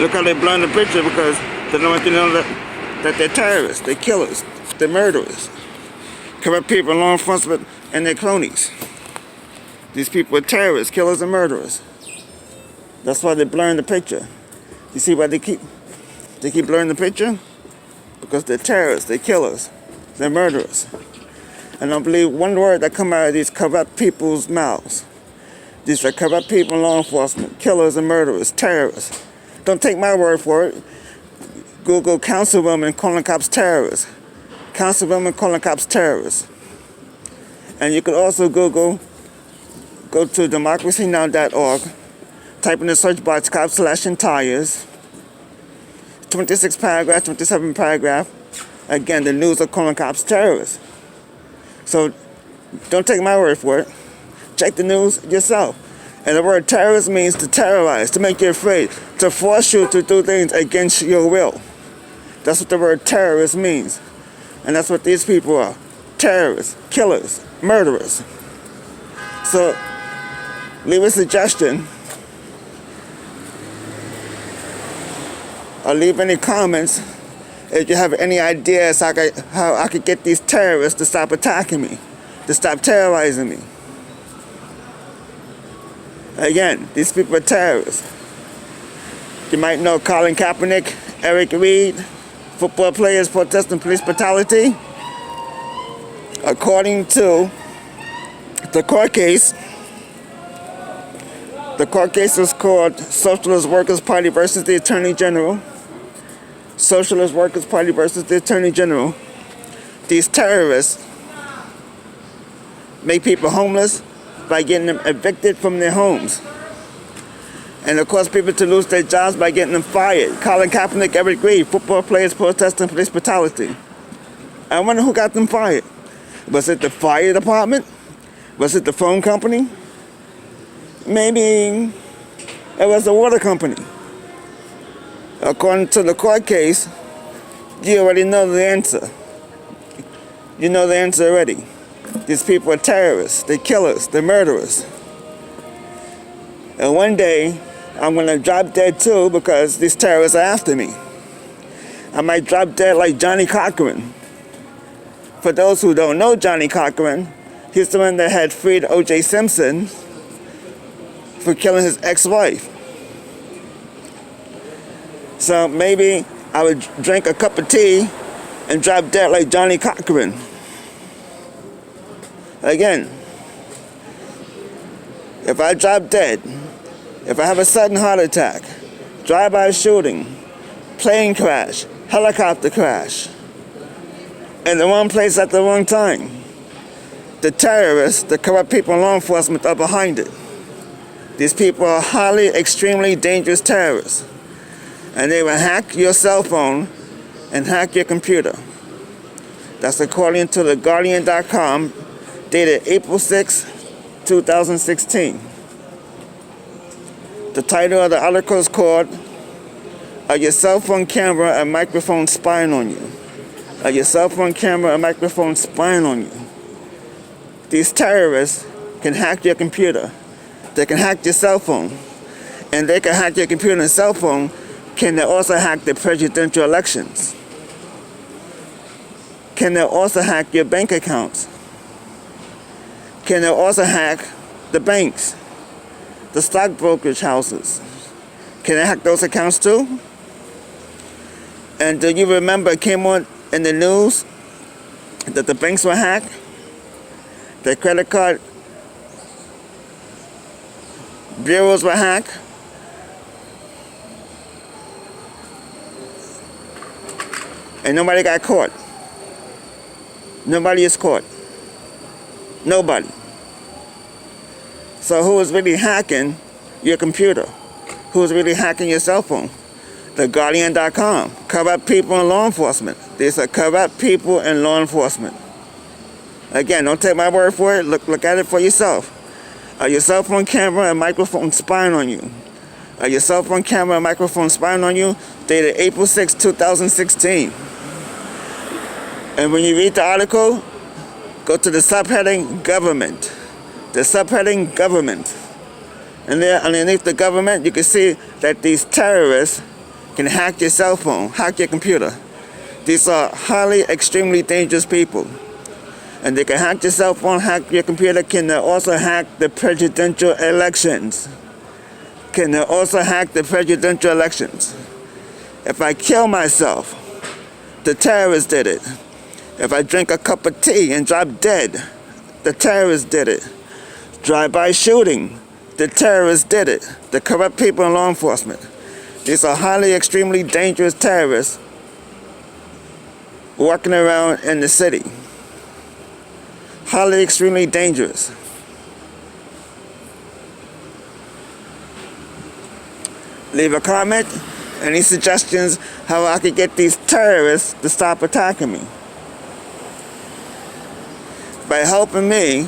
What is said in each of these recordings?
Look how they blur the picture because they don't want you to know that they're terrorists, they're killers, they're murderers, corrupt people in law enforcement, and they're cronies. These people are terrorists, killers, and murderers. That's why they're blurring the picture. You see why they keep blurring the picture? Because they're terrorists, they're killers, they're murderers. And I don't believe one word that come out of these corrupt people's mouths. These are corrupt people in law enforcement, killers and murderers, terrorists. Don't take my word for it. Google councilwoman calling cops terrorists. Councilwoman calling cops terrorists. And you could also go to democracynow.org, type in the search box cops slashing tires, 26 paragraph, 27 paragraph. Again, the news are calling cops terrorists. So don't take my word for it. Check the news yourself. And the word terrorist means to terrorize, to make you afraid, to force you to do things against your will. That's what the word terrorist means. And that's what these people are. Terrorists, killers, murderers. So leave a suggestion or leave any comments if you have any ideas how I could get these terrorists to stop attacking me, to stop terrorizing me. Again, these people are terrorists. You might know Colin Kaepernick, Eric Reed, football players protesting police brutality. According to the court case was called Socialist Workers' Party versus the Attorney General. Socialist Workers' Party versus the Attorney General. These terrorists make people homeless by getting them evicted from their homes. And of course, people to lose their jobs by getting them fired. Colin Kaepernick, Eric Reed, football players protesting police brutality. I wonder who got them fired. Was it the fire department? Was it the phone company? Maybe it was the water company. According to the court case, you already know the answer. You know the answer already. These people are terrorists, they're killers, they're murderers. And one day, I'm gonna drop dead too because these terrorists are after me. I might drop dead like Johnny Cochran. For those who don't know Johnny Cochran, he's the one that had freed O.J. Simpson for killing his ex-wife. So maybe I would drink a cup of tea and drop dead like Johnny Cochran. Again, if I drop dead, if I have a sudden heart attack, drive-by shooting, plane crash, helicopter crash, in the wrong place at the wrong time, the terrorists, the corrupt people in law enforcement are behind it. These people are highly, extremely dangerous terrorists. And they will hack your cell phone and hack your computer. That's according to theguardian.com, dated April 6, 2016. The title of the article is called, "Are Your Cell Phone Camera and Microphone Spying on You?" Are your cell phone camera and microphone spying on you? These terrorists can hack your computer. They can hack your cell phone. And they can hack your computer and cell phone. Can they also hack the presidential elections? Can they also hack your bank accounts? Can they also hack the banks, the stock brokerage houses? Can they hack those accounts too? And do you remember it came on in the news that the banks were hacked? The credit card bureaus were hacked? And nobody got caught. Nobody is caught. Nobody. So who is really hacking your computer? Who is really hacking your cell phone? TheGuardian.com. Corrupt people in law enforcement. These are corrupt people in law enforcement. Again, don't take my word for it. Look at it for yourself. Are your cell phone camera and microphone spying on you? Are your cell phone camera and microphone spying on you? Dated April 6, 2016. And when you read the article, go to the subheading Government. The subheading Government. And there underneath the government, you can see that these terrorists can hack your cell phone, hack your computer. These are highly, extremely dangerous people. And they can hack your cell phone, hack your computer, can also hack the presidential elections. Can also hack the presidential elections. If I kill myself, the terrorists did it. If I drink a cup of tea and drop dead, the terrorists did it. Drive-by shooting, the terrorists did it. The corrupt people in law enforcement. These are highly, extremely dangerous terrorists walking around in the city. Highly, extremely dangerous. Leave a comment. Any suggestions how I could get these terrorists to stop attacking me? By helping me,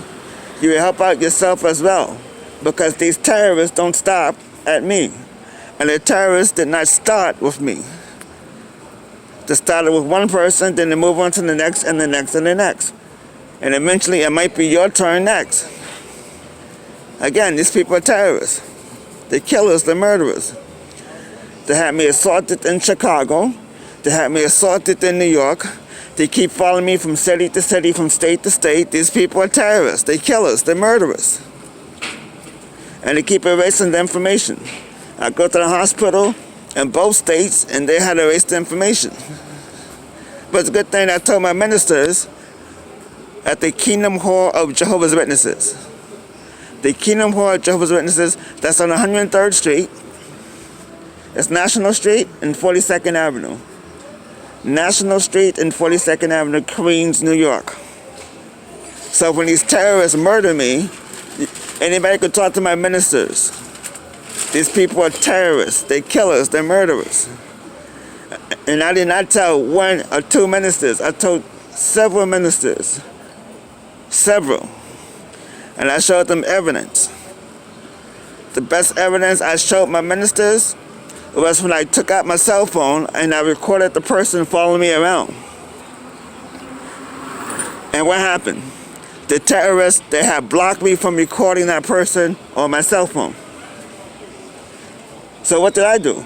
you will help out yourself as well. Because these terrorists don't stop at me. And the terrorists did not start with me. They started with one person, then they move on to the next and the next and the next. And eventually it might be your turn next. Again, these people are terrorists. They're killers, they're murderers. They had me assaulted in Chicago. They had me assaulted in New York. They keep following me from city to city, from state to state. These people are terrorists. They're killers, they're murderers. And they keep erasing the information. I go to the hospital in both states and they had to erase the information. But it's a good thing I told my ministers at the Kingdom Hall of Jehovah's Witnesses. The Kingdom Hall of Jehovah's Witnesses, that's on 103rd Street. It's National Street and 42nd Avenue. National Street and 42nd Avenue, Queens, New York. So when these terrorists murder me, anybody could talk to my ministers. These people are terrorists, they're killers, they're murderers. And I did not tell one or two ministers, I told several ministers. Several. And I showed them evidence. The best evidence I showed my ministers was when I took out my cell phone and I recorded the person following me around. And what happened? The terrorists, they had blocked me from recording that person on my cell phone. So what did I do?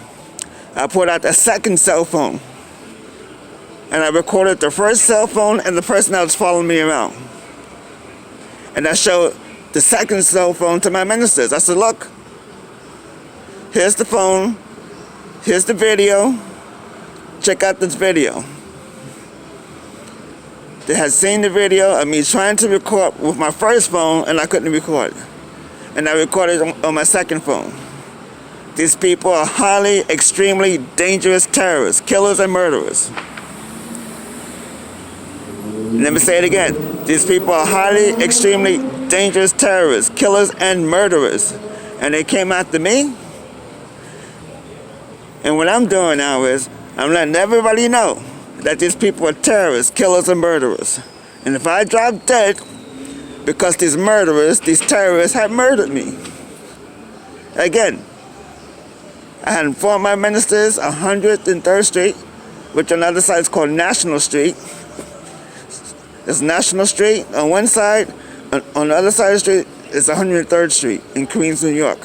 I pulled out the second cell phone and I recorded the first cell phone and the person that was following me around. And I showed the second cell phone to my ministers. I said, look, here's the phone, here's the video, check out this video. They had seen the video of me trying to record with my first phone and I couldn't record. And I recorded on my second phone. These people are highly, extremely dangerous terrorists, killers and murderers. Let me say it again. These people are highly, extremely dangerous terrorists, killers and murderers. And they came after me. And what I'm doing now is, I'm letting everybody know that these people are terrorists, killers and murderers. And if I drop dead, because these murderers, these terrorists have murdered me. Again, I had informed my ministers 103rd Street, which on the other side is called National Street. There's National Street on one side, on the other side of the street is 103rd Street in Queens, New York.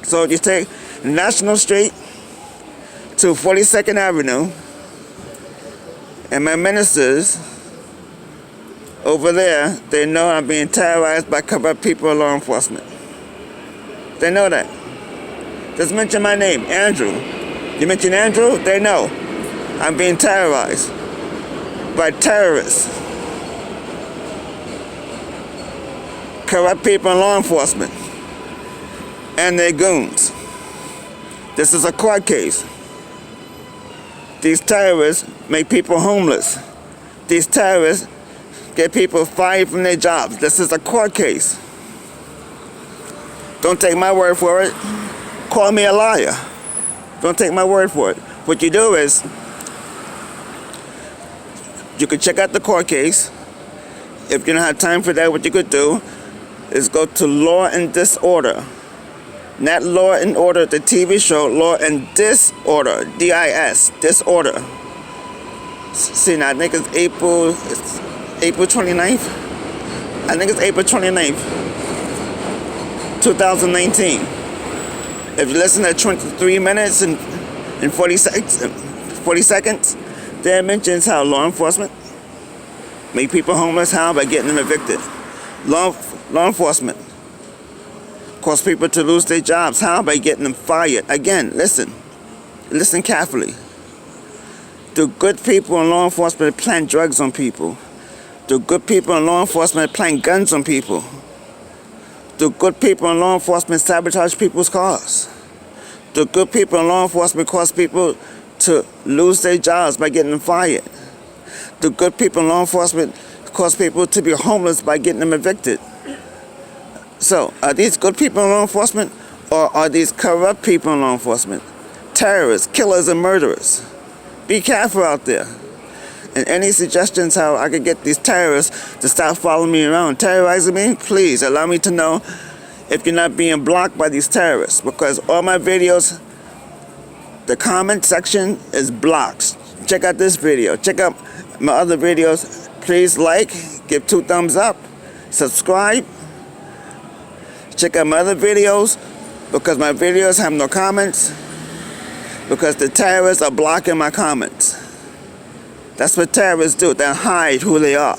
So you take National Street to 42nd Avenue, and my ministers over there, they know I'm being terrorized by corrupt people in law enforcement. They know that. Just mention my name, Andrew. You mention Andrew, they know I'm being terrorized by terrorists. Corrupt people in law enforcement and their goons. This is a court case. These terrorists make people homeless. These terrorists get people fired from their jobs. This is a court case. Don't take my word for it. Call me a liar. Don't take my word for it. What you do is, you could check out the court case. If you don't have time for that, what you could do is go to Law and Disorder. Not Law and Order, the TV show, Law and Disorder, D-I-S, Disorder. See, now I think it's April 29th? I think it's April 29th, 2019. If you listen to 23 minutes and in 40 seconds, there mentions how law enforcement make people homeless. How? By getting them evicted. Law enforcement cause people to lose their jobs. How? By getting them fired. Again, listen carefully. Do good people in law enforcement plant drugs on people? Do good people in law enforcement plant guns on people? Do good people in law enforcement sabotage people's cars? Do good people in law enforcement cause people to lose their jobs by getting them fired? Do good people in law enforcement cause people to be homeless by getting them evicted? So, are these good people in law enforcement, or are these corrupt people in law enforcement? Terrorists, killers, and murderers. Be careful out there. And any suggestions how I could get these terrorists to stop following me around, terrorizing me, please allow me to know if you're not being blocked by these terrorists, because all my videos, the comment section is blocked. Check out this video. Check out my other videos. Please like, give 2 thumbs up, subscribe. Check out my other videos, because my videos have no comments, because the terrorists are blocking my comments. That's what terrorists do. They hide who they are.